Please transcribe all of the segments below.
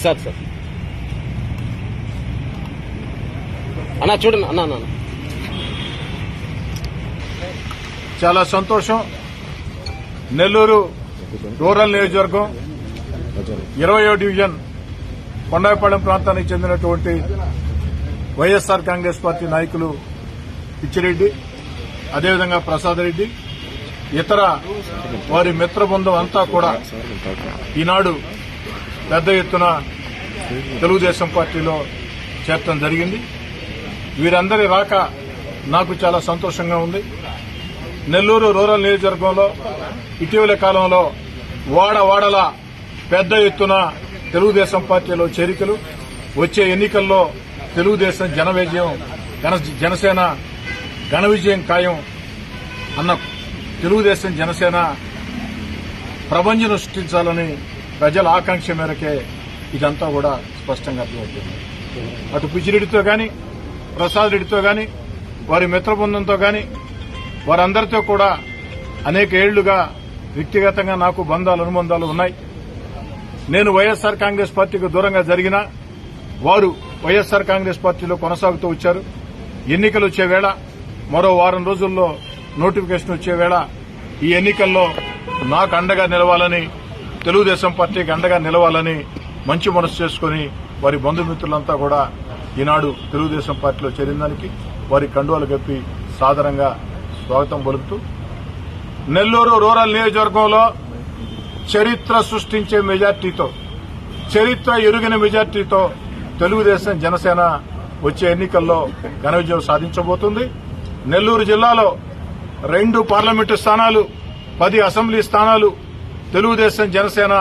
Sir sir అన్నా చూడండి అన్నా. చాలా సంతోషం. నెల్లూరు రూరల్ నియోజకవర్గం 20వ డివిజన్ కొండాయిపాలెం ప్రాంతానికి చెందినటువంటి వైఎస్ఆర్ కాంగ్రెస్ పార్టీ నాయకులు పిచ్చిరెడ్డి, అదేవిధంగా ప్రసాద్ రెడ్డి, ఇతర వారి మిత్ర బృందం అంతా కూడా ఈనాడు పెద్ద ఎత్తున తెలుగుదేశం పార్టీలో చేరటం జరిగింది. వీరందరి రాక నాకు చాలా సంతోషంగా ఉంది. నెల్లూరు రూరల్ నియోజకవర్గంలో ఇటీవల కాలంలో వాడవాడల పెద్ద ఎత్తున తెలుగుదేశం పార్టీలో చేరికలు, వచ్చే ఎన్నికల్లో తెలుగుదేశం జనసేన ఘన విజయం ఖాయం అన్న తెలుగుదేశం జనసేన ప్రపంచం సృష్టించాలని ప్రజల ఆకాంక్ష మేరకే ఇదంతా కూడా స్పష్టంగా అర్థమవుతుంది. అటు పిచ్చిరెడ్డితో గాని, ప్రసాద్ రెడ్డితో గాని, వారి మిత్ర బృందంతో గాని, వారందరితో కూడా అనేక ఏళ్లుగా వ్యక్తిగతంగా నాకు అనుబంధాలు ఉన్నాయి. నేను వైఎస్ఆర్ కాంగ్రెస్ పార్టీకి దూరంగా జరిగినా వారు వైఎస్ఆర్ కాంగ్రెస్ పార్టీలో కొనసాగుతూ వచ్చారు. ఎన్నికలు వచ్చే వేళ, మరో వారం రోజుల్లో నోటిఫికేషన్ వచ్చే వేళ ఈ ఎన్నికల్లో నాకు అండగా నిలవాలని, తెలుగుదేశం పార్టీకి అండగా నిలవాలని మంచి మనసు చేసుకుని వారి బంధుమిత్రులంతా కూడా ఈనాడు తెలుగుదేశం పార్టీలో చేరిందానికి వారి కండువాలు కప్పి సాదరంగా స్వాగతం పలుకుతూ, నెల్లూరు రూరల్ నియోజకవర్గంలో చరిత్ర సృష్టించే మెజార్టీతో, చరిత్ర ఎరుగిన మెజార్టీతో తెలుగుదేశం జనసేన వచ్చే ఎన్నికల్లో ఘన విజయం సాధించబోతుంది. నెల్లూరు జిల్లాలో 2 పార్లమెంటు స్థానాలు, 10 అసెంబ్లీ స్థానాలు తెలుగుదేశం జనసేన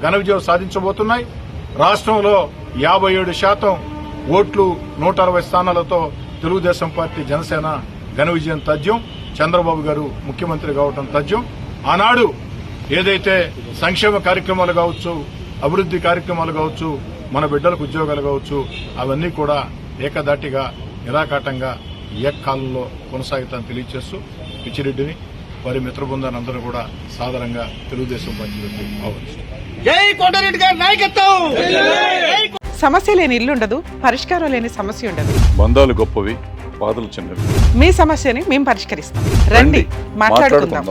ఘన విజయం సాధించబోతున్నాయి. రాష్ట్రంలో 57% ఓట్లు, 160 స్థానాలతో తెలుగుదేశం పార్టీ జనసేన ఘన విజయం తథ్యం. చంద్రబాబు గారు ముఖ్యమంత్రి కావడం తథ్యం. ఆనాడు ఏదైతే సంక్షేమ కార్యక్రమాలు కావచ్చు, అభివృద్ది కార్యక్రమాలు కావచ్చు, మన బిడ్డలకు ఉద్యోగాలు కావచ్చు, అవన్నీ కూడా ఏకదాటిగా నిరాకాటంగా ఏకకాలంలో కొనసాగుతానని తెలియజేస్తూ పిచ్చిరెడ్డిని, వారి మిత్ర బృందాన్ని అందరూ కూడా సాధారణంగా తెలుగుదేశం పార్టీలోకి ఆహ్వానిస్తారు. సమస్య లేని ఇల్లు ఉండదు, పరిష్కారం లేని సమస్య ఉండదు. బంధాలు గొప్పవి, బాధలు చిన్నవి. మీ సమస్యని మేము పరిష్కరిస్తాం. రండి, మాట్లాడుకుందాం.